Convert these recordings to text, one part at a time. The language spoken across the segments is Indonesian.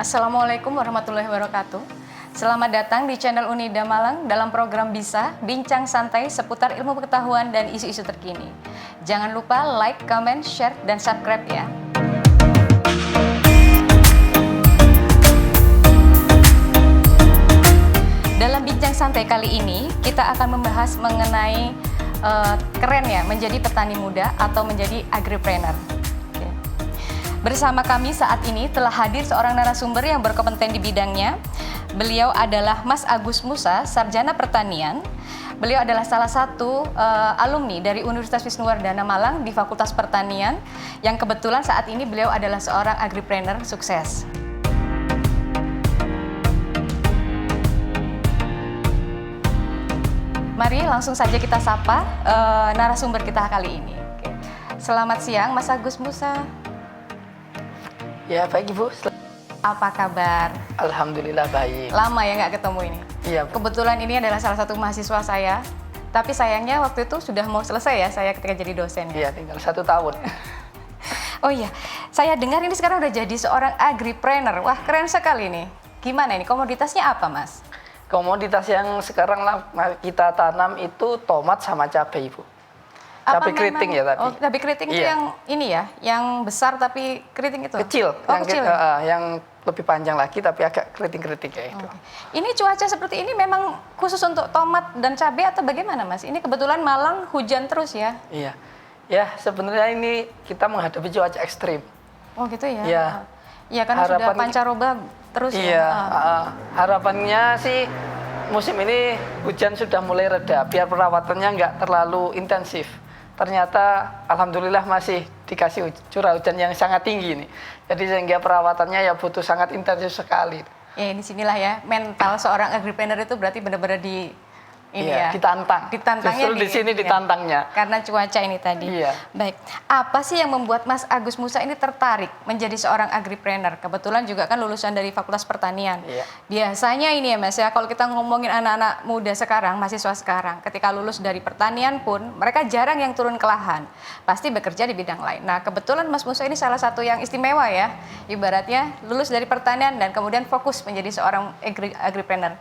Assalamualaikum warahmatullahi wabarakatuh. Selamat datang di channel Unida Malang dalam program Bisa, bincang santai seputar ilmu pengetahuan dan isu-isu terkini. Jangan lupa like, comment, share, dan subscribe ya. Dalam bincang santai kali ini, kita akan membahas mengenai keren ya, menjadi petani muda atau menjadi agripreneur. Bersama kami saat ini telah hadir seorang narasumber yang berkompeten di bidangnya. Beliau adalah Mas Agus Musa, Sarjana Pertanian. Beliau adalah salah satu alumni dari Universitas Wisnuwardana Malang di Fakultas Pertanian, yang kebetulan saat ini beliau adalah seorang agripreneur sukses. Mari langsung saja kita sapa narasumber kita kali ini. Selamat siang, Mas Agus Musa. Ya, baik Ibu. Apa kabar? Alhamdulillah baik. Lama ya nggak ketemu ini. Iya. Kebetulan ini adalah salah satu mahasiswa saya. Tapi sayangnya waktu itu sudah mau selesai ya, saya ketika jadi dosen. Iya, tinggal 1 tahun. Oh iya, saya dengar ini sekarang udah jadi seorang agripreneur. Wah, keren sekali nih. Gimana ini, komoditasnya apa, Mas? Komoditas yang sekarang kita tanam itu tomat sama cabai, Ibu. Cabai keriting ya tadi. Oh, cabai keriting itu Iya. yang ini ya, yang besar tapi keriting itu? Kecil. Oh, yang kecil. yang lebih panjang lagi tapi agak keriting-keriting kayak itu. Ini cuaca seperti ini memang khusus untuk tomat dan cabai atau bagaimana, Mas? Ini kebetulan Malang hujan terus ya? Iya. Ya, sebenarnya ini kita menghadapi cuaca ekstrim. Oh gitu ya? Iya. Iya, karena sudah Harapan- pancaroba terus Iya, ya? harapannya sih musim ini hujan sudah mulai reda, biar perawatannya nggak terlalu intensif. Ternyata alhamdulillah masih dikasih curah hujan yang sangat tinggi nih. Jadi sehingga perawatannya ya butuh sangat intensif sekali. Ya, di sinilah ya, mental seorang agripreneur itu berarti benar-benar ditantang. ditantangnya Justru di sini ditantangnya. Karena cuaca ini tadi. Iya. Baik, apa sih yang membuat Mas Agus Musa ini tertarik menjadi seorang agripreneur? Kebetulan juga kan lulusan dari Fakultas Pertanian. Iya. Biasanya ini ya Mas ya, kalau kita ngomongin anak-anak muda sekarang, mahasiswa sekarang, ketika lulus dari pertanian pun mereka jarang yang turun ke lahan, pasti bekerja di bidang lain. Nah, kebetulan Mas Musa ini salah satu yang istimewa ya, ibaratnya lulus dari pertanian dan kemudian fokus menjadi seorang agripreneur.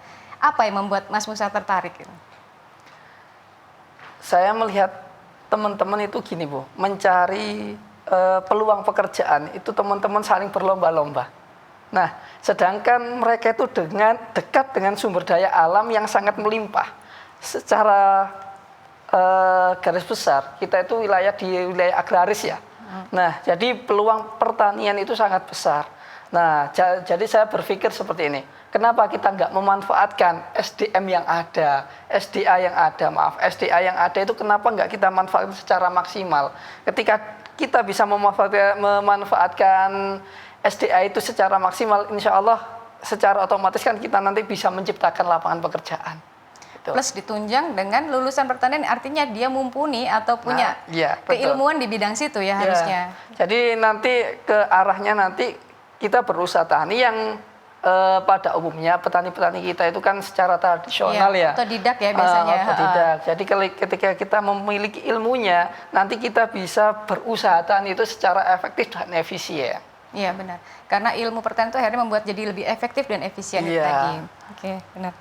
Apa yang membuat Mas Musa tertarik? Saya melihat teman-teman itu gini Bu, mencari peluang pekerjaan itu teman-teman saling berlomba-lomba. Nah, sedangkan mereka itu dekat dengan sumber daya alam yang sangat melimpah. Secara garis besar, kita itu di wilayah agraris ya. Nah, jadi peluang pertanian itu sangat besar. Nah, jadi saya berpikir seperti ini. Kenapa kita nggak memanfaatkan SDA yang ada itu kenapa nggak kita manfaatkan secara maksimal? Ketika kita bisa memanfaatkan SDA itu secara maksimal, insya Allah secara otomatis kan kita nanti bisa menciptakan lapangan pekerjaan. Gitu. Plus ditunjang dengan lulusan pertanian, artinya dia mumpuni atau punya keilmuan di bidang situ ya harusnya. Jadi nanti ke arahnya nanti kita berusaha tani yang pada umumnya petani-petani kita itu kan secara tradisional ya. Otodidak ya biasanya. Otodidak. Jadi ketika kita memiliki ilmunya, nanti kita bisa berusaha tani itu secara efektif dan efisien. Iya benar. Karena ilmu pertanian itu akhirnya membuat jadi lebih efektif dan efisien itu tadi. Oke, benar.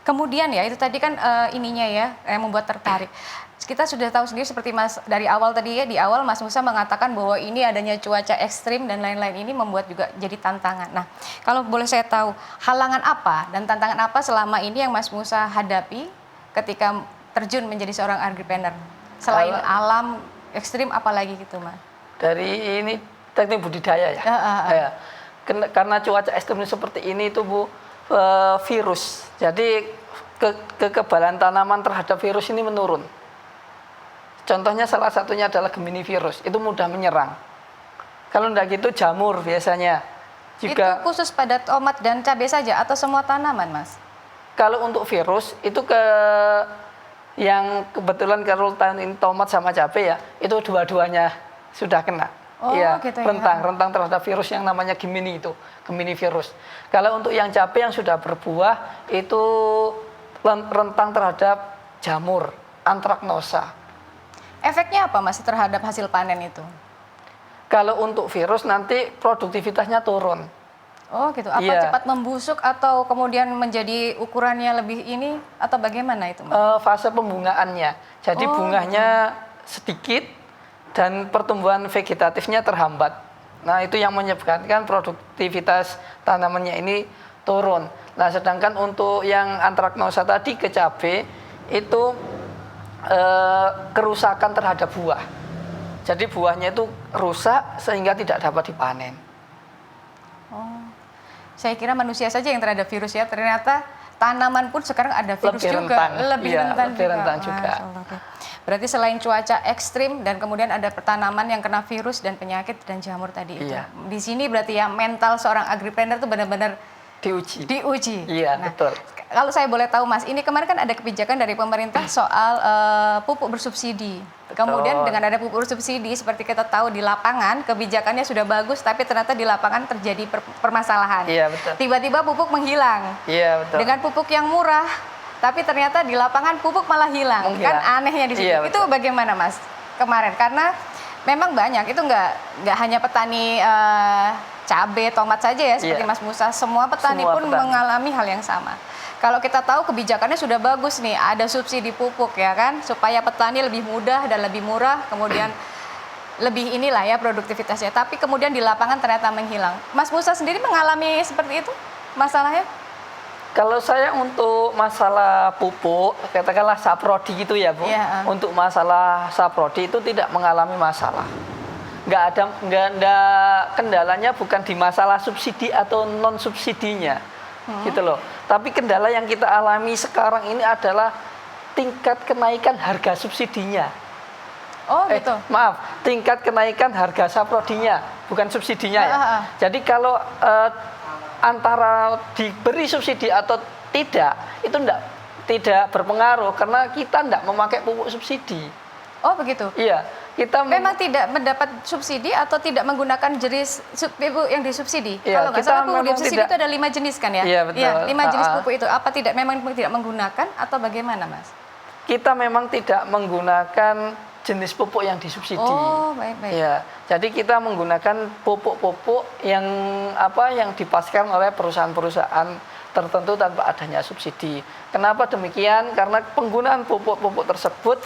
Kemudian ya itu tadi kan ininya ya yang membuat tertarik. Kita sudah tahu sendiri seperti Mas dari awal tadi ya, di awal Mas Musa mengatakan bahwa ini adanya cuaca ekstrim dan lain-lain ini membuat juga jadi tantangan. Nah, kalau boleh saya tahu halangan apa dan tantangan apa selama ini yang Mas Musa hadapi ketika terjun menjadi seorang agripreneur? Selain alam ekstrim apalagi gitu, Mas? Dari ini teknik budidaya ya. Ya. Karena cuaca ekstrim seperti ini itu Bu, virus. Jadi kekebalan tanaman terhadap virus ini menurun. Contohnya salah satunya adalah Gemini virus, itu mudah menyerang. Kalau tidak gitu jamur biasanya juga. Itu khusus pada tomat dan cabai saja atau semua tanaman, Mas? Kalau untuk virus itu yang kebetulan kalau tahun ini tomat sama cabai ya, itu dua-duanya sudah kena. Oh, ya, gitu rentang terhadap virus yang namanya Gemini itu, Gemini virus. Kalau untuk yang cabai yang sudah berbuah itu rentang terhadap jamur, antraknosa. Efeknya apa Mas terhadap hasil panen itu? Kalau untuk virus nanti produktivitasnya turun. Oh gitu, apa Iya. cepat membusuk atau kemudian menjadi ukurannya lebih ini atau bagaimana itu, Mas? Fase pembungaannya. Jadi Oh, bunganya sedikit dan pertumbuhan vegetatifnya terhambat. Nah, itu yang menyebabkan produktivitas tanamannya ini turun. Nah, sedangkan untuk yang antraknosa tadi ke cabai itu kerusakan terhadap buah. Jadi buahnya itu rusak sehingga tidak dapat dipanen. Oh, saya kira manusia saja yang terhadap virus ya. Ternyata tanaman pun sekarang ada virus Lebih juga, rentan. lebih Iya, rentan lebih juga. rentan juga. Masya Allah, oke. Berarti selain cuaca ekstrim dan kemudian ada tanaman yang kena virus dan penyakit dan jamur tadi itu. Iya. Di sini berarti ya mental seorang agripreneur itu benar-benar Diuji. diuji. Iya, betul. Kalau saya boleh tahu Mas, ini kemarin kan ada kebijakan dari pemerintah soal pupuk bersubsidi. Kemudian dengan ada pupuk bersubsidi, seperti kita tahu di lapangan kebijakannya sudah bagus, tapi ternyata di lapangan terjadi permasalahan. Iya, betul. Tiba-tiba pupuk menghilang. Iya, betul. Dengan pupuk yang murah, tapi ternyata di lapangan pupuk malah hilang. Menghilang. Kan anehnya di situ. Iya, Itu bagaimana Mas kemarin? Karena memang banyak, itu nggak hanya petani cabai, tomat saja ya, seperti Iya. Mas Musa. Semua petani Semua pun petani. mengalami hal yang sama. Kalau kita tahu kebijakannya sudah bagus nih, ada subsidi pupuk ya kan, supaya petani lebih mudah dan lebih murah, kemudian lebih inilah ya produktivitasnya. Tapi kemudian di lapangan ternyata menghilang. Mas Musa sendiri mengalami seperti itu masalahnya? Kalau saya untuk masalah pupuk, katakanlah saprodi gitu ya Bu. Iya. Untuk masalah saprodi itu tidak mengalami masalah. Nggak ada kendalanya bukan di masalah subsidi atau non subsidinya, gitu loh. Tapi kendala yang kita alami sekarang ini adalah tingkat kenaikan harga subsidinya. Oh gitu. Maaf, tingkat kenaikan harga saprodinya, bukan subsidinya ya. Jadi kalau antara diberi subsidi atau tidak, itu tidak berpengaruh karena kita tidak memakai pupuk subsidi. Oh begitu. Iya, kita Memang tidak mendapat subsidi atau tidak menggunakan jenis pupuk yang disubsidi. Iya, Kalau nggak kita salah pupuk memang disubsidi tidak- itu ada 5 jenis kan ya? Iya, betul. 5 jenis pupuk itu. Apa memang tidak menggunakan atau bagaimana Mas? Kita memang tidak menggunakan jenis pupuk yang disubsidi. Oh baik-baik. Ya, jadi kita menggunakan pupuk-pupuk yang dipasarkan oleh perusahaan-perusahaan tertentu tanpa adanya subsidi. Kenapa demikian? Karena penggunaan pupuk-pupuk tersebut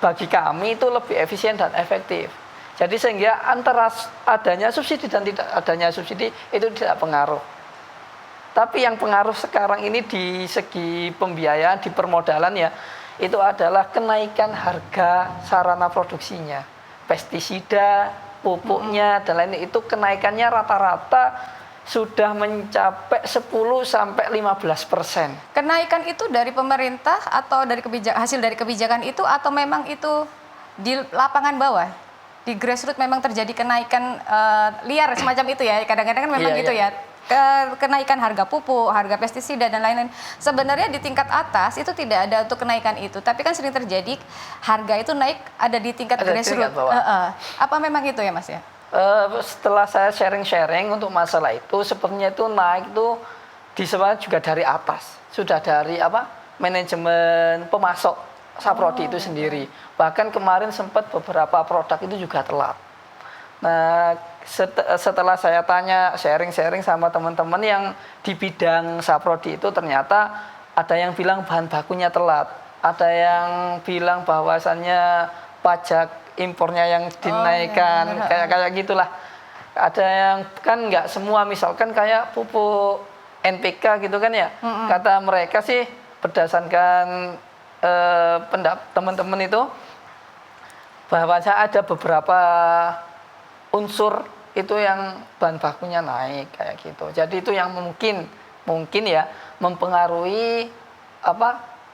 bagi kami itu lebih efisien dan efektif. Jadi sehingga antara adanya subsidi dan tidak adanya subsidi itu tidak pengaruh. Tapi yang pengaruh sekarang ini di segi pembiayaan, di permodalan ya, itu adalah kenaikan harga sarana produksinya. Pestisida, pupuknya, dan lain itu kenaikannya rata-rata sudah mencapai 10 sampai 15%. Kenaikan itu dari pemerintah atau dari hasil dari kebijakan itu atau memang itu di lapangan bawah? Di grassroots memang terjadi kenaikan liar semacam itu ya. Kadang-kadang kan memang Iya, gitu iya. ya. Kenaikan harga pupuk, harga pestisida dan lain-lain. Sebenarnya di tingkat atas itu tidak ada untuk kenaikan itu, tapi kan sering terjadi harga itu naik ada di tingkat grassroots. Apa memang itu ya Mas ya? Setelah saya sharing-sharing untuk masalah itu, sepertinya itu naik itu disebabkan juga dari atas, sudah dari manajemen pemasok saprodi itu sendiri. Bahkan kemarin sempat beberapa produk itu juga telat. Nah, setelah saya tanya sharing-sharing sama teman-teman yang di bidang saprodi itu, ternyata ada yang bilang bahan bakunya telat, ada yang bilang bahwasannya pajak impornya yang dinaikkan, kayak gitulah. Ada yang kan nggak semua, misalkan kayak pupuk NPK gitu kan ya, kata mereka sih berdasarkan teman-teman itu bahwa ada beberapa unsur itu yang bahan bakunya naik kayak gitu. Jadi itu yang mungkin ya mempengaruhi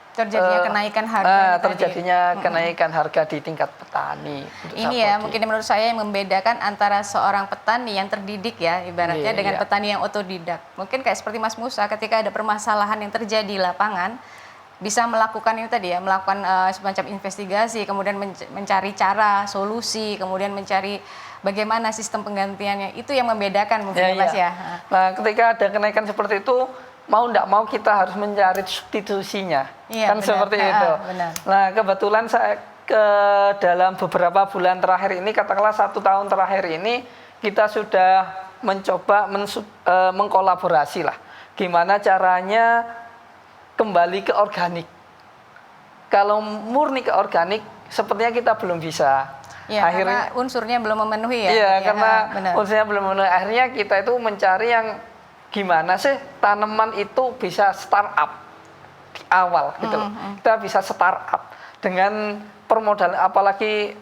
terjadinya kenaikan harga terjadinya kenaikan harga di tingkat petani. Ini ya mungkin menurut saya yang membedakan antara seorang petani yang terdidik ya ibaratnya dengan petani yang otodidak. Mungkin kayak seperti Mas Musa ketika ada permasalahan yang terjadi di lapangan bisa melakukan ini tadi ya, melakukan semacam investigasi, kemudian mencari cara, solusi, kemudian mencari bagaimana sistem penggantiannya. Itu yang membedakan mungkin Mas ya. Nah, ketika ada kenaikan seperti itu, mau tidak mau kita harus mencari substitusinya. Iya, kan benar. seperti itu. Benar. Nah, kebetulan saya dalam beberapa bulan terakhir ini, katakanlah 1 tahun terakhir ini, kita sudah mencoba mengkolaborasi lah. Gimana caranya kembali ke organik. Kalau murni ke organik, sepertinya kita belum bisa. Ya, akhirnya karena unsurnya belum memenuhi ya. Iya, ya, karena benar. unsurnya belum memenuhi. Akhirnya kita itu mencari yang gimana sih tanaman itu bisa startup di awal gitu loh. Kita bisa startup dengan permodalan, apalagi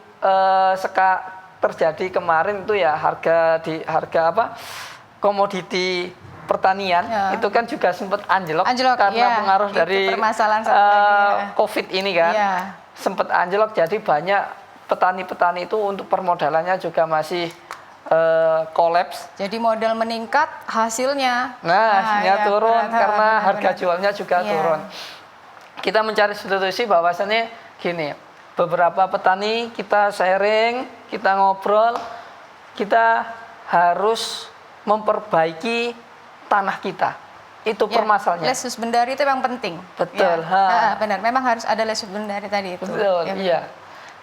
terjadi kemarin itu ya harga komoditi pertanian itu kan juga sempat anjlok karena pengaruh dari COVID ini kan. Sempat anjlok, jadi banyak petani-petani itu untuk permodalannya juga masih kolaps. Jadi modal meningkat, hasilnya turun karena harga jualnya juga turun. Kita mencari substitusi bahwasannya gini, beberapa petani kita sharing, kita ngobrol, kita harus memperbaiki tanah kita. Itu permasalahannya. Les susbendari itu yang penting. Betul. Benar, memang harus ada les susbendari tadi itu. Betul, iya.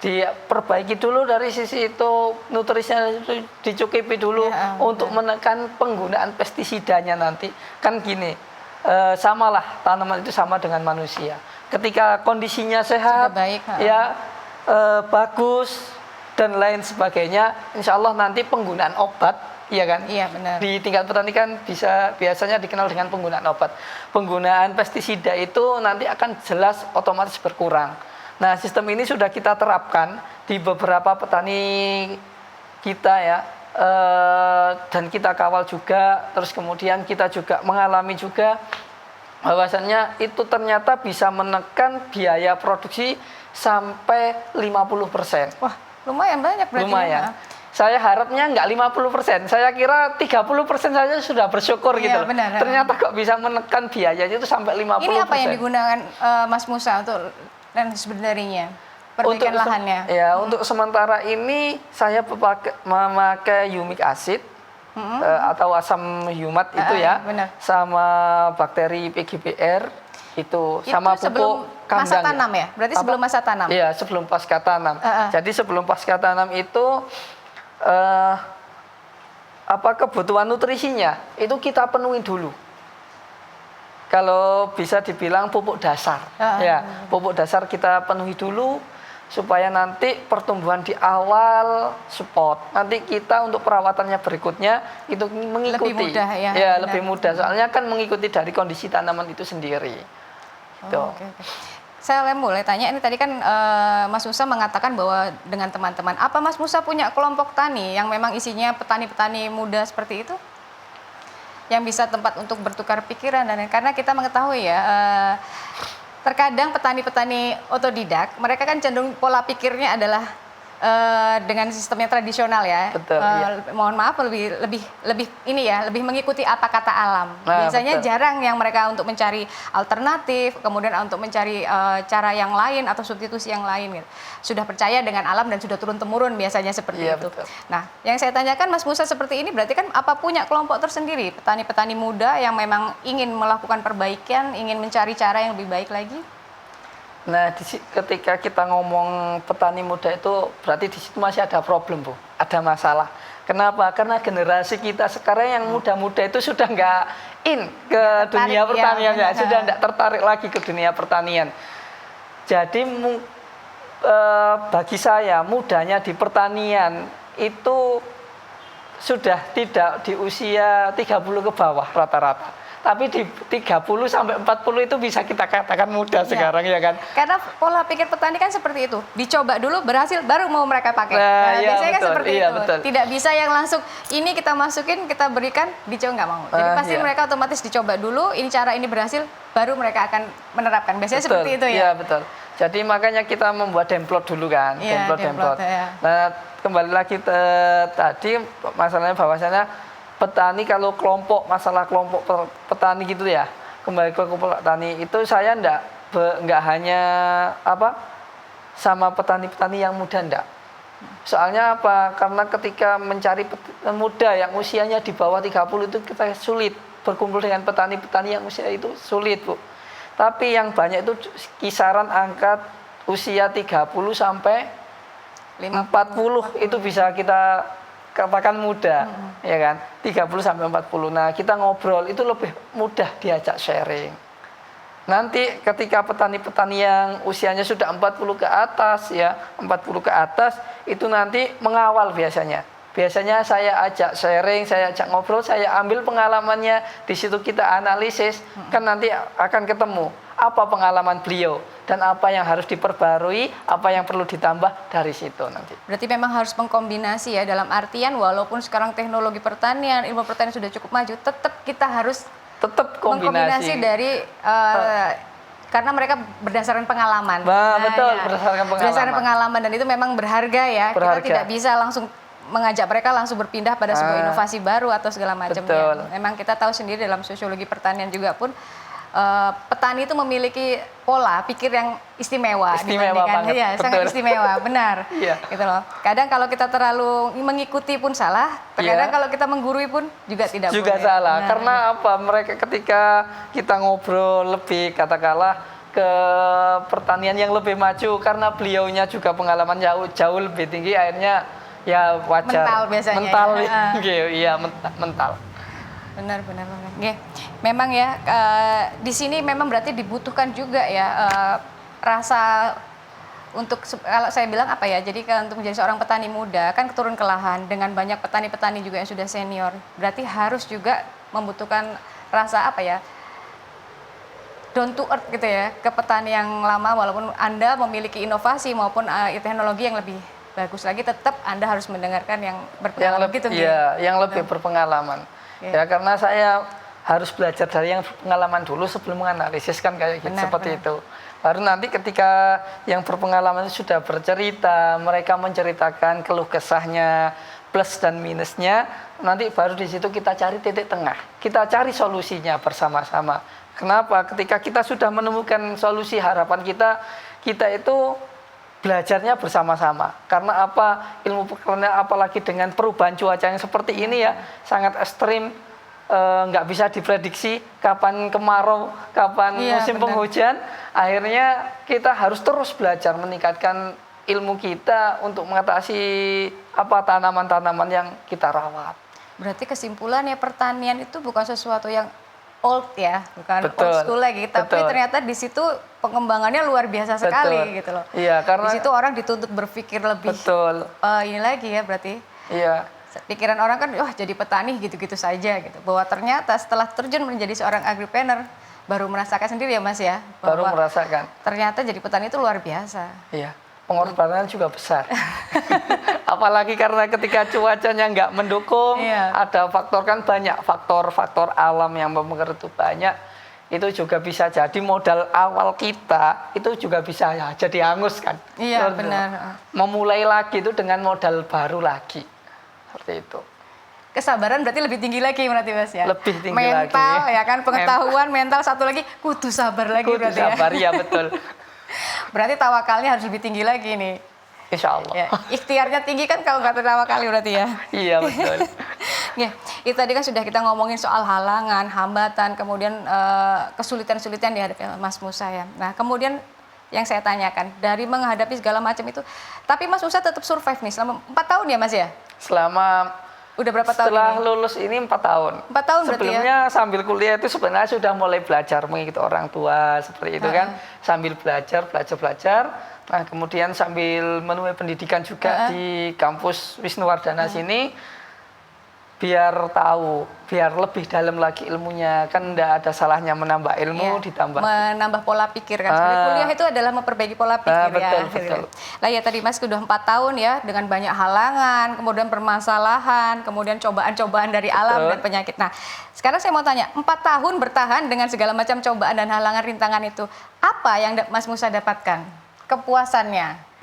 Diperbaiki dulu dari sisi itu, nutrisinya dicukupi dulu untuk menekan penggunaan pestisidanya nanti. Kan gini, samalah tanaman itu sama dengan manusia. Ketika kondisinya sehat, baik, bagus dan lain sebagainya, insya Allah nanti penggunaan obat, iya kan? Iya, benar. Di tingkat petani kan biasanya dikenal dengan penggunaan obat. Penggunaan pestisida itu nanti akan jelas otomatis berkurang. Nah, sistem ini sudah kita terapkan di beberapa petani kita ya, dan kita kawal juga. Terus kemudian kita juga mengalami juga bahwasannya itu ternyata bisa menekan biaya produksi sampai 50%. Wah, lumayan banyak berarti. Lumayan. Saya harapnya nggak 50%, saya kira 30% saja sudah bersyukur gitu loh. Benar, ternyata kok bisa menekan biayanya itu sampai 50%. Ini apa yang digunakan Mas Musa untuk sebenarnya perbaikan lahannya? Ya, untuk sementara ini saya memakai humic acid atau asam humat itu ya, sama bakteri PGBR itu sama pupuk kandang. Masa tanam ya? Berarti sebelum masa tanam? Iya, sebelum pasca tanam. Jadi sebelum pasca tanam itu kebutuhan nutrisinya itu kita penuhi dulu. Kalau bisa dibilang pupuk dasar, pupuk dasar kita penuhi dulu supaya nanti pertumbuhan di awal support. Nanti kita untuk perawatannya berikutnya itu mengikuti. Lebih mudah ya? Ya, lebih mudah. Soalnya kan mengikuti dari kondisi tanaman itu sendiri. Gitu. Okay. Saya mulai tanya, ini tadi kan Mas Musa mengatakan bahwa dengan teman-teman, apa Mas Musa punya kelompok tani yang memang isinya petani-petani muda seperti itu? Yang bisa tempat untuk bertukar pikiran dan karena kita mengetahui ya, terkadang petani-petani otodidak, mereka kan cenderung pola pikirnya adalah dengan sistemnya tradisional ya. Betul, Mohon maaf lebih mengikuti apa kata alam. Biasanya jarang yang mereka untuk mencari alternatif, kemudian untuk mencari cara yang lain atau substitusi yang lain gitu. Sudah percaya dengan alam dan sudah turun temurun biasanya seperti itu. Betul. Nah, yang saya tanyakan Mas Musa seperti ini berarti kan apa punya kelompok tersendiri petani-petani muda yang memang ingin melakukan perbaikan, ingin mencari cara yang lebih baik lagi? Nah, ketika kita ngomong petani muda itu berarti di situ masih ada problem, Bu. Ada masalah. Kenapa? Karena generasi kita sekarang yang muda-muda itu sudah nggak ke dunia pertanian, sudah nggak tertarik lagi ke dunia pertanian. Jadi bagi saya mudanya di pertanian itu sudah tidak di usia 30 ke bawah rata-rata. Tapi di 30 sampai 40 itu bisa kita katakan muda sekarang ya kan. Karena pola pikir petani kan seperti itu. Dicoba dulu, berhasil, baru mau mereka pakai. Biasanya kan seperti itu. Betul. Tidak bisa yang langsung, ini kita masukin, kita berikan, dicoba nggak mau. Jadi pasti mereka otomatis dicoba dulu, ini cara ini berhasil, baru mereka akan menerapkan. Biasanya seperti itu ya. Iya, betul. Jadi makanya kita membuat demplot dulu kan. Demplot. Nah, kembali lagi tadi masalahnya bahwasanya petani kalau masalah kelompok petani gitu ya, kembali ke kelompok petani itu saya nggak hanya sama petani-petani yang muda enggak. Soalnya apa? Karena ketika mencari muda yang usianya di bawah 30 itu kita sulit berkumpul dengan petani-petani yang usia itu sulit, Bu. Tapi yang banyak itu kisaran angka usia 30 sampai 40 itu bisa kita katakan muda, ya kan, 30 sampai 40. Nah, kita ngobrol itu lebih mudah diajak sharing. Nanti ketika petani-petani yang usianya sudah 40 ke atas ya, 40 ke atas itu nanti mengawal biasanya. Biasanya saya ajak sharing, saya ajak ngobrol, saya ambil pengalamannya, di situ kita analisis, kan nanti akan ketemu apa pengalaman beliau dan apa yang harus diperbarui, apa yang perlu ditambah dari situ nanti. Berarti memang harus mengkombinasi ya, dalam artian walaupun sekarang teknologi pertanian, ilmu pertanian sudah cukup maju, tetap kita harus Tetap mengkombinasi dari karena mereka berdasarkan pengalaman. Betul, ya. berdasarkan pengalaman. Berdasarkan pengalaman dan itu memang berharga ya. Berharga. Kita tidak bisa langsung mengajak mereka langsung berpindah pada sebuah inovasi baru atau segala macam. Betul. Ya. Memang kita tahu sendiri dalam sosiologi pertanian juga pun petani itu memiliki pola pikir yang istimewa dibandingkan, banget. ya, sangat istimewa, benar. Iya. Gitu loh. Kadang kalau kita terlalu mengikuti pun salah, terkadang kalau kita menggurui pun juga tidak juga boleh. salah. Benar. Karena apa? Mereka ketika kita ngobrol lebih katakanlah ke pertanian yang lebih maju karena beliaunya juga pengalaman jauh lebih tinggi, akhirnya ya wajar. Mental biasanya. Mental, Ya. iya mental. Benar. Oke. Memang ya di sini memang berarti dibutuhkan juga ya rasa untuk kalau saya bilang apa ya. Jadi untuk menjadi seorang petani muda kan turun ke lahan dengan banyak petani-petani juga yang sudah senior. Berarti harus juga membutuhkan rasa apa ya? Down to earth gitu ya ke petani yang lama, walaupun Anda memiliki inovasi maupun teknologi yang lebih bagus lagi, tetap Anda harus mendengarkan yang berpengalaman gitu. Iya, yang lebih berpengalaman. Ya karena saya harus belajar dari yang pengalaman dulu sebelum menganalisis kan kayak gitu, seperti itu. Baru nanti ketika yang berpengalaman sudah bercerita, mereka menceritakan keluh kesahnya, plus dan minusnya, nanti baru di situ kita cari titik tengah. Kita cari solusinya bersama-sama. Kenapa? Ketika kita sudah menemukan solusi, harapan kita itu belajarnya bersama-sama. Karena apa? Ilmu pertanian apalagi dengan perubahan cuaca yang seperti ini ya, sangat ekstrim, nggak bisa diprediksi kapan kemarau, kapan musim penghujan. Akhirnya kita harus terus belajar meningkatkan ilmu kita untuk mengatasi apa tanaman-tanaman yang kita rawat. Berarti kesimpulannya pertanian itu bukan sesuatu yang old ya, bukan Betul. old school lagi, tapi ternyata di situ pengembangannya luar biasa sekali gitu loh. Iya, karena di situ orang dituntut berpikir lebih. Betul. Ini lagi ya berarti. Iya. Pikiran orang kan, wah jadi petani gitu-gitu saja gitu. Bahwa ternyata setelah terjun menjadi seorang agripreneur baru merasakan sendiri ya Mas ya. Baru merasakan. Ternyata jadi petani itu luar biasa. Iya. Pengorbanan juga besar. Apalagi karena ketika cuacanya nggak mendukung, ada faktor kan banyak faktor alam yang mempengaruhi itu banyak. Itu juga bisa jadi modal awal kita itu juga bisa ya jadi hangus kan. Iya benar. Memulai lagi itu dengan modal baru lagi, seperti itu. Kesabaran berarti lebih tinggi lagi berarti Mas ya. Lebih tinggi mental, lagi. Mental ya kan, pengetahuan mental satu lagi kudu sabar lagi kudu berarti sabar, ya. Ya betul. Berarti tawakalnya harus lebih tinggi lagi nih. Insya Allah. Ya, ikhtiarnya tinggi kan kalau nggak tawakal berarti ya. Iya betul. Ya, itu tadi kan sudah kita ngomongin soal halangan, hambatan, kemudian kesulitan-kesulitan dihadapi Mas Musa ya. Nah kemudian yang saya tanyakan dari menghadapi segala macam itu, tapi Mas Musa tetap survive nih selama 4 tahun ya Mas ya? Selama udah berapa tahun setelah ini? lulus ini 4 tahun. 4 tahun berarti sebelumnya ya? Sambil kuliah itu sebenarnya sudah mulai belajar mengikuti orang tua seperti itu kan, sambil belajar. Nah kemudian sambil menemui pendidikan juga di kampus Wisnuwardana sini, biar tahu, biar lebih dalam lagi ilmunya, kan tidak ada salahnya menambah ilmu, ditambah menambah pola pikir kan. Sebenarnya kuliah itu adalah memperbaiki pola pikir betul. Lah ya tadi Mas sudah 4 tahun ya dengan banyak halangan, kemudian permasalahan, kemudian cobaan-cobaan dari alam dan penyakit. Nah sekarang saya mau tanya, 4 tahun bertahan dengan segala macam cobaan dan halangan rintangan itu, apa yang Mas Musa dapatkan? Kepuasannya?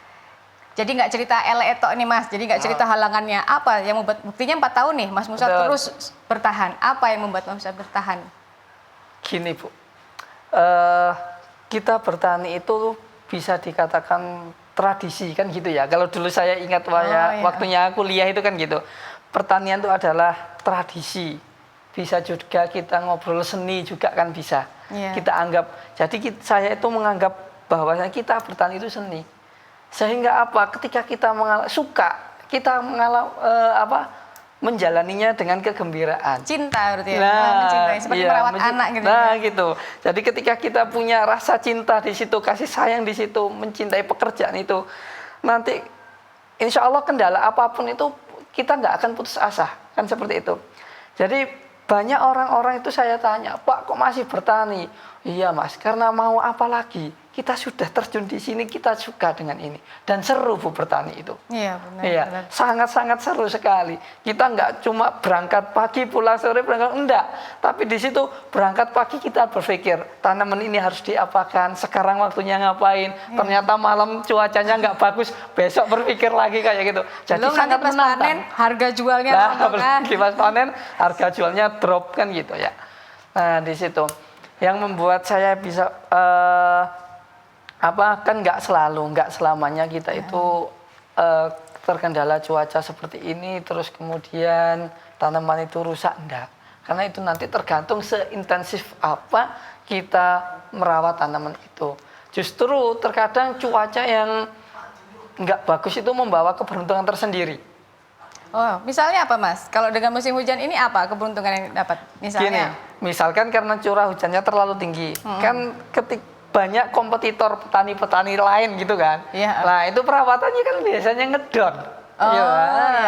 Jadi nggak cerita etok nih Mas, jadi nggak cerita halangannya. Apa yang membuat, buktinya 4 tahun nih Mas Musa terus bertahan. Apa yang membuat Mas Musa bertahan? Gini Bu, kita bertani itu bisa dikatakan tradisi kan gitu ya. Kalau dulu saya ingat waktunya kuliah itu kan gitu. Pertanian itu adalah tradisi. Bisa juga kita ngobrol seni juga kan bisa. Kita anggap, jadi saya itu menganggap bahwasanya kita bertani itu seni. Sehingga apa? Ketika kita suka, kita menjalaninya dengan kegembiraan. Cinta berarti ya, Nah, mencintai seperti iya, merawat anak gitu. Nah, ya. gitu. Jadi ketika kita punya rasa cinta di situ, kasih sayang di situ, mencintai pekerjaan itu, nanti insya Allah kendala apapun itu kita nggak akan putus asa, kan seperti itu. Jadi banyak orang-orang itu saya tanya, Pak kok masih bertani? Iya Mas, karena mau apa lagi? Kita sudah terjun di sini, kita suka dengan ini. Dan seru Bu bertani itu. Iya benar. Iya, benar. sangat-sangat seru sekali. Kita nggak cuma berangkat pagi, pulang sore, berangkat, enggak. Tapi di situ berangkat pagi kita berpikir, tanaman ini harus diapakan, sekarang waktunya ngapain. Ternyata malam cuacanya nggak bagus, besok berpikir lagi kayak gitu. Jadi Belum sangat nanti pas menantang. panen harga jualnya Nah, rontok kan. pas panen harga jualnya drop kan gitu ya. Nah, di situ yang membuat saya bisa kan nggak selamanya kita itu terkendala cuaca seperti ini, terus kemudian tanaman itu rusak, enggak. Karena itu nanti tergantung seintensif apa kita merawat tanaman itu. Justru terkadang cuaca yang nggak bagus itu membawa keberuntungan tersendiri. Oh, misalnya apa Mas? Kalau dengan musim hujan ini apa keberuntungan yang dapat? Gini, Misalnya? misalkan karena curah hujannya terlalu tinggi, kan banyak kompetitor petani-petani lain gitu kan. Iya. Nah itu perawatannya kan biasanya ngedon. Oh, Iya.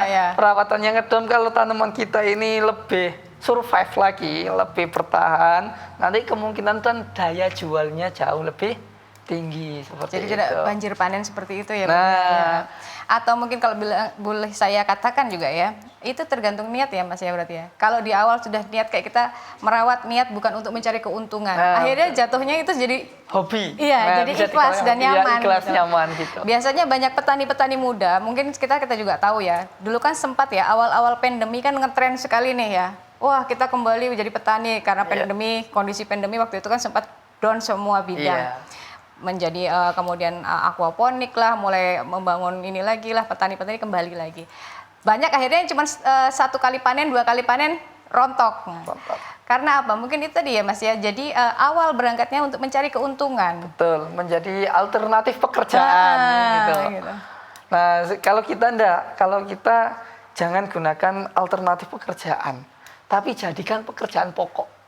iya. Perawatannya ngedon, kalau tanaman kita ini lebih survive lagi, lebih bertahan, nanti kemungkinan kan daya jualnya jauh lebih tinggi seperti Jadi itu. tidak banjir panen seperti itu ya. Nah. Ya. Atau mungkin kalau boleh saya katakan juga ya, itu tergantung niat ya Mas ya berarti ya. Kalau di awal sudah niat kayak kita merawat niat bukan untuk mencari keuntungan, akhirnya jatuhnya itu jadi hobi. Iya, jadi bisa ikhlas dikatakan dan hobi, ya, nyaman. ikhlas gitu. nyaman gitu. Biasanya banyak petani-petani muda, mungkin kita juga tahu ya. Dulu kan sempat ya awal-awal pandemi kan ngetren sekali nih ya. Wah, kita kembali menjadi petani karena pandemi, kondisi pandemi waktu itu kan sempat down semua bidang. Iya. Menjadi kemudian aquaponik lah, mulai membangun ini lagi lah, petani-petani kembali lagi. Banyak akhirnya cuma 1 kali panen, 2 kali panen rontok. Rontok. Karena apa? Mungkin itu tadi ya Mas ya. Jadi awal berangkatnya untuk mencari keuntungan. Betul, menjadi alternatif pekerjaan gitu. Nah, kalau kita enggak, kalau kita jangan gunakan alternatif pekerjaan, tapi jadikan pekerjaan pokok.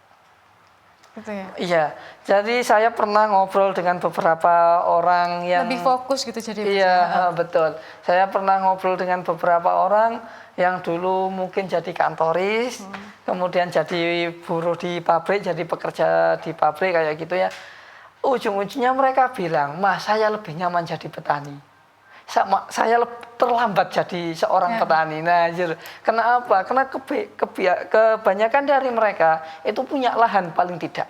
Gitu ya. Iya, jadi saya pernah ngobrol dengan beberapa orang yang Lebih fokus gitu jadi. Iya, betul. Saya pernah ngobrol dengan beberapa orang yang dulu mungkin jadi kantoris, kemudian jadi buruh di pabrik, jadi pekerja di pabrik kayak gitu ya. Ujung-ujungnya mereka bilang, Mas, saya lebih nyaman jadi petani. Saya terlambat jadi seorang petani. Nah, kenapa? Karena kebanyakan dari mereka itu punya lahan paling tidak.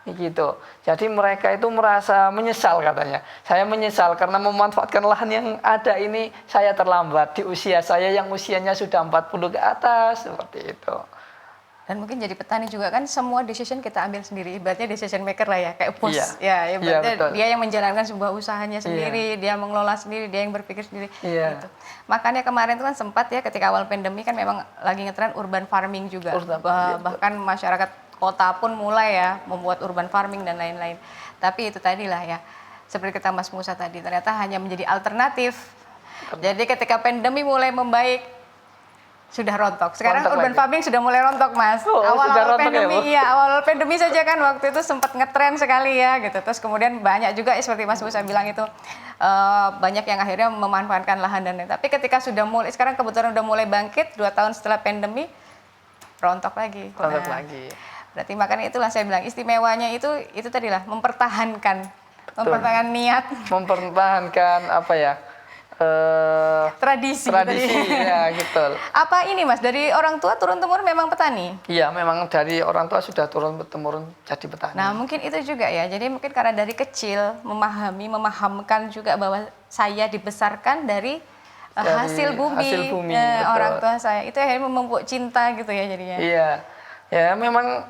Gitu. Jadi mereka itu merasa menyesal katanya. Saya menyesal karena memanfaatkan lahan yang ada ini saya terlambat di usia saya yang usianya sudah 40 ke atas seperti itu. Dan mungkin jadi petani juga kan semua decision kita ambil sendiri. Ibaratnya decision maker lah ya, kayak bos. Iya. Ibaratnya dia yang menjalankan sebuah usahanya sendiri, dia mengelola sendiri, dia yang berpikir sendiri. Iya. Gitu. Makanya kemarin itu kan sempat ya ketika awal pandemi kan memang lagi ngetren urban farming juga. Bahkan masyarakat kota pun mulai ya membuat urban farming dan lain-lain. Tapi itu tadilah ya, seperti kata Mas Musa tadi, ternyata hanya menjadi alternatif. Jadi ketika pandemi mulai membaik, sudah rontok. Sekarang Rontok urban lagi. farming sudah mulai rontok, Mas. Awal-awal pandemi, awal-awal pandemi saja kan waktu itu sempat ngetren sekali ya gitu. Terus kemudian banyak juga seperti Mas Musa bilang itu banyak yang akhirnya memanfaatkan lahan dan lain. Tapi ketika sudah mulai, sekarang kebetulan sudah mulai bangkit 2 tahun setelah pandemi, rontok lagi. Rontok lagi. Berarti makanya itulah saya bilang istimewanya itu tadilah mempertahankan niat, mempertahankan apa ya? tradisi ya gitu. Apa ini Mas, dari orang tua turun-temurun memang petani? Iya, memang dari orang tua sudah turun-temurun jadi petani. Nah mungkin itu juga ya, jadi mungkin karena dari kecil memahamkan juga bahwa saya dibesarkan dari hasil bumi orang tua saya, itu akhirnya memupuk cinta gitu ya jadinya. Iya, ya memang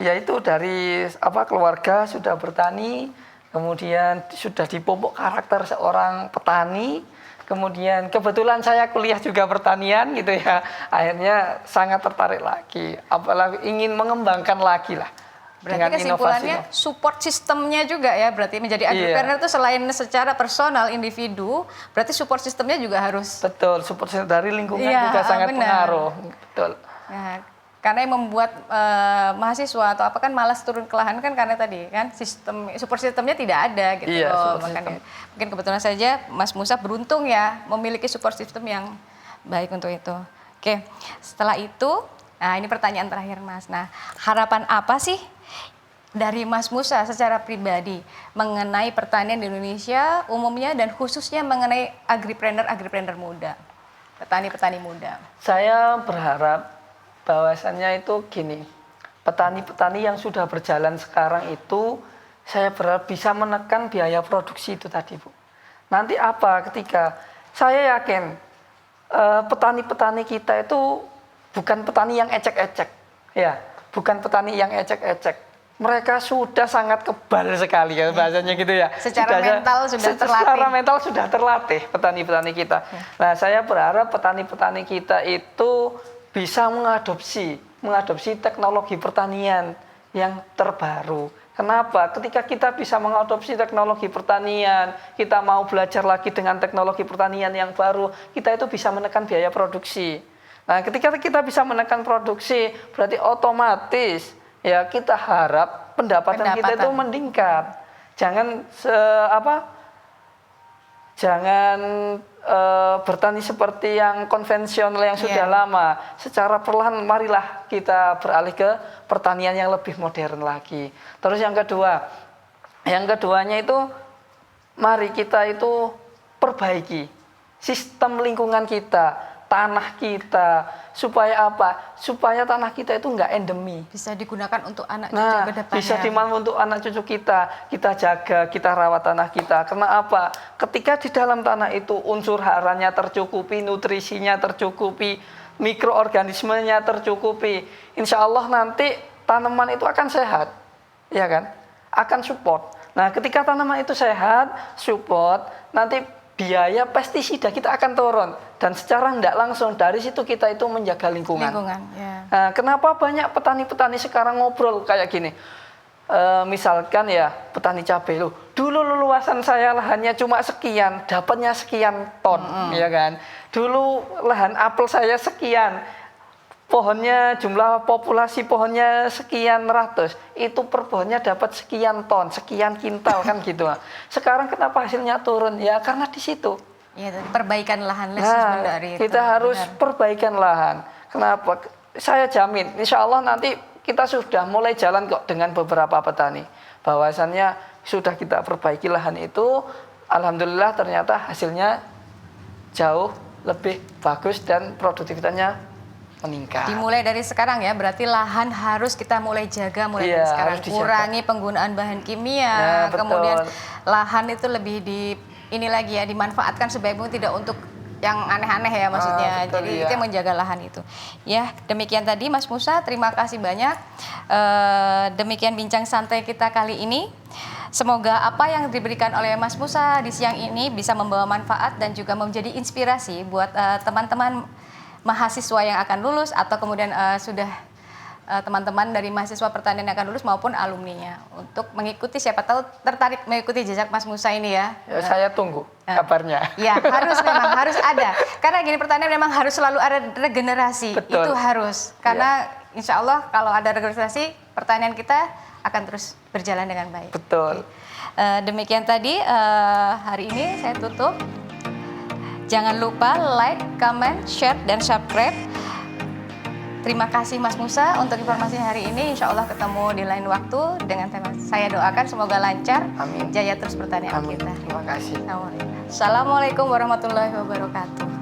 ya itu dari keluarga sudah bertani, kemudian sudah dipupuk karakter seorang petani, kemudian kebetulan saya kuliah juga pertanian gitu ya, akhirnya sangat tertarik lagi, apalagi ingin mengembangkan lagi lah Berarti kesimpulannya support sistemnya juga ya, berarti menjadi agripreneur itu selain secara personal individu, berarti support sistemnya juga harus. Betul, support system dari lingkungan juga sangat pengaruh. Betul. Nah, karena yang membuat mahasiswa atau apa kan malas turun ke lahan kan karena tadi kan support sistemnya tidak ada gitu loh. Makanya mungkin kebetulan saja Mas Musa beruntung ya memiliki support system yang baik untuk itu. Oke, setelah itu, nah ini pertanyaan terakhir Mas. Nah, harapan apa sih dari Mas Musa secara pribadi mengenai pertanian di Indonesia umumnya dan khususnya mengenai agripreneur muda, petani-petani muda? Saya berharap bahwasannya itu gini, petani-petani yang sudah berjalan sekarang itu saya berharap bisa menekan biaya produksi itu tadi Bu. Nanti apa ketika saya yakin petani-petani kita itu bukan petani yang ecek-ecek, ya, bukan petani yang ecek-ecek. Mereka sudah sangat kebal sekali ya bahasanya gitu ya. Secara mental sudah terlatih. Secara mental sudah terlatih petani-petani kita. Nah, saya berharap petani-petani kita itu bisa mengadopsi teknologi pertanian yang terbaru. Kenapa? Ketika kita bisa mengadopsi teknologi pertanian, kita mau belajar lagi dengan teknologi pertanian yang baru, kita itu bisa menekan biaya produksi. Nah, ketika kita bisa menekan produksi, berarti otomatis ya kita harap pendapatan kita itu meningkat. Jangan bertani seperti yang konvensional yang sudah lama. Secara perlahan marilah kita beralih ke pertanian yang lebih modern lagi. Terus yang keduanya itu mari kita itu perbaiki sistem lingkungan kita, tanah kita, supaya apa? Supaya tanah kita itu enggak endemi. Bisa digunakan untuk anak cucu ke depannya. Bisa dimanfaatkan untuk anak cucu kita jaga, kita rawat tanah kita. Karena apa? Ketika di dalam tanah itu unsur haranya tercukupi, nutrisinya tercukupi, mikroorganismenya tercukupi, insya Allah nanti tanaman itu akan sehat, ya kan? Akan support. Nah, ketika tanaman itu sehat, support, nanti biaya pestisida kita akan turun dan secara tidak langsung dari situ kita itu menjaga lingkungan. Nah, kenapa banyak petani-petani sekarang ngobrol kayak gini? Misalkan ya petani cabai dulu luasan saya lahannya cuma sekian, dapatnya sekian ton, ya kan? Dulu lahan apel saya sekian, pohonnya jumlah populasi pohonnya sekian ratus, itu per pohonnya dapat sekian ton, sekian kintal kan gitu. Sekarang kenapa hasilnya turun? Ya karena di situ. Ya, perbaikan lahan. Kita harus perbaikan lahan. Kenapa? Saya jamin, insya Allah nanti kita sudah mulai jalan kok dengan beberapa petani. Bahwasannya sudah kita perbaiki lahan itu, alhamdulillah ternyata hasilnya jauh lebih bagus dan produktivitasnya meningkat. Dimulai dari sekarang ya, berarti lahan harus kita mulai jaga dari sekarang. Kurangi penggunaan bahan kimia, kemudian lahan itu lebih dimanfaatkan sebaik mungkin, tidak untuk yang aneh-aneh ya maksudnya. Jadi itu yang menjaga lahan itu. Ya, demikian tadi Mas Musa, terima kasih banyak. Demikian bincang santai kita kali ini. Semoga apa yang diberikan oleh Mas Musa di siang ini bisa membawa manfaat dan juga menjadi inspirasi buat teman-teman mahasiswa yang akan lulus atau kemudian sudah teman-teman dari mahasiswa pertanian yang akan lulus maupun alumninya untuk mengikuti, siapa tahu tertarik mengikuti jejak Mas Musa ini ya. Saya tunggu kabarnya. Ya, memang harus ada. Karena gini, pertanian memang harus selalu ada regenerasi. Betul. Itu harus. Karena insya Allah kalau ada regenerasi, pertanian kita akan terus berjalan dengan baik. Betul. Demikian tadi hari ini saya tutup. Jangan lupa like, comment, share, dan subscribe. Terima kasih Mas Musa untuk informasi hari ini. Insya Allah ketemu di lain waktu dengan tema. Saya doakan semoga lancar. Amin. Jaya terus pertanian kita. Terima kasih. Assalamualaikum warahmatullahi wabarakatuh.